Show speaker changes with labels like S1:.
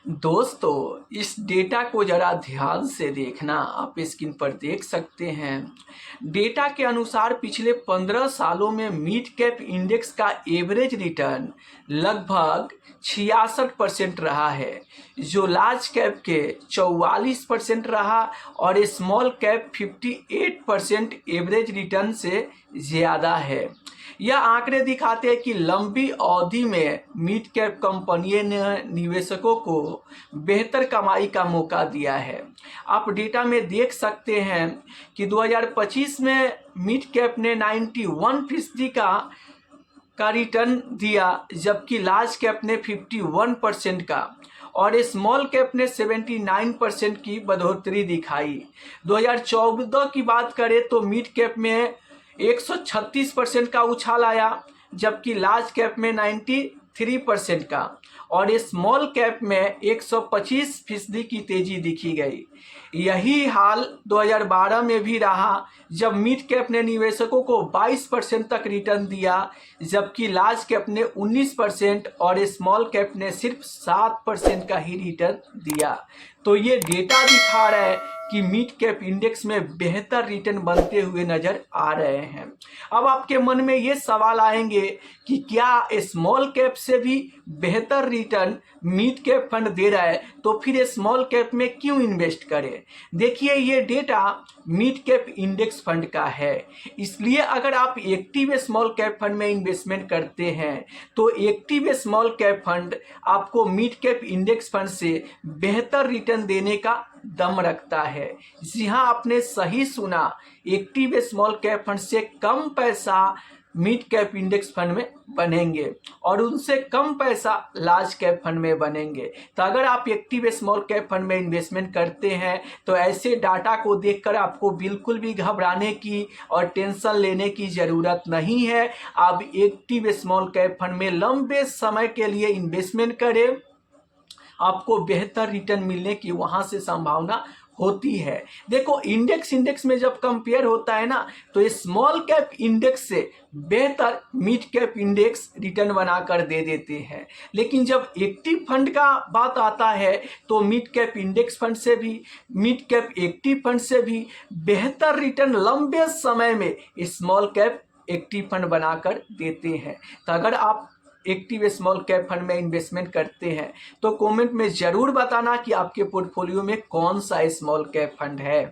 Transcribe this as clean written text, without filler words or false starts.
S1: दोस्तों, इस डेटा को ज़रा ध्यान से देखना। आप स्क्रीन पर देख सकते हैं। डेटा के अनुसार पिछले 15 सालों में मिड कैप इंडेक्स का एवरेज रिटर्न लगभग 66% रहा है, जो लार्ज कैप के 44% रहा और स्मॉल कैप 58% एवरेज रिटर्न से ज़्यादा है। यह आंकड़े दिखाते हैं कि लंबी अवधि में मिड कैप कंपनियों ने निवेशकों को बेहतर कमाई का मौका दिया है। आप डेटा में देख सकते हैं कि 2025 में मिड कैप ने 91% का रिटर्न दिया, जबकि लार्ज कैप ने 51% का और स्मॉल कैप ने 79% की बढ़ोतरी दिखाई। 2014 की बात करें तो मिड कैप में 136% का उछाल आया, जबकि लार्ज कैप में 93% का और स्मॉल कैप में 125% की तेजी दिखी गई। यही हाल 2012 में भी रहा, जब मिड कैप ने निवेशकों को 22% तक रिटर्न दिया, जबकि लार्ज कैप ने 19% और स्मॉल कैप ने सिर्फ 7% का ही रिटर्न दिया। तो ये डेटा दिखा रहा है कि मिड कैप इंडेक्स में बेहतर रिटर्न बनते हुए नजर आ रहे हैं। अब आपके मन में ये सवाल आएंगे कि क्या स्मॉल कैप से भी बेहतर रिटर्न मिड कैप फंड दे रहा है, तो फिर स्मॉल कैप में क्यों इन्वेस्ट करें। देखिए, ये data mid cap index fund का है, इसलिए अगर आप एक्टिव स्मॉल कैप फंड में इन्वेस्टमेंट करते हैं तो एक्टिव स्मॉल कैप फंड आपको मिड कैप इंडेक्स फंड से बेहतर रिटर्न देने का दम रखता है। जी हाँ, आपने सही सुना, एक्टिव स्मॉल कैप फंड से कम पैसा मिड कैप इंडेक्स फंड में बनेंगे और उनसे कम पैसा लार्ज कैप फंड में बनेंगे। तो अगर आप एक्टिव स्मॉल कैप फंड में इन्वेस्टमेंट करते हैं तो ऐसे डाटा को देखकर आपको बिल्कुल भी घबराने की और टेंशन लेने की ज़रूरत नहीं है। आप एक्टिव स्मॉल कैप फंड में लंबे समय के लिए इन्वेस्टमेंट करें, आपको बेहतर रिटर्न मिलने की वहां से संभावना होती है। देखो, इंडेक्स में जब कंपेयर होता है ना, तो स्मॉल कैप इंडेक्स से बेहतर मिड कैप इंडेक्स रिटर्न बनाकर दे देते हैं, लेकिन जब एक्टिव फंड का बात आता है तो मिड कैप इंडेक्स फंड से भी, मिड कैप एक्टिव फंड से भी बेहतर रिटर्न लंबे समय में स्मॉल कैप एक्टिव फंड बनाकर देते हैं। तो अगर आप एक्टिव स्मॉल कैप फंड में इन्वेस्टमेंट करते हैं तो कमेंट में ज़रूर बताना कि आपके पोर्टफोलियो में कौन सा स्मॉल कैप फंड है।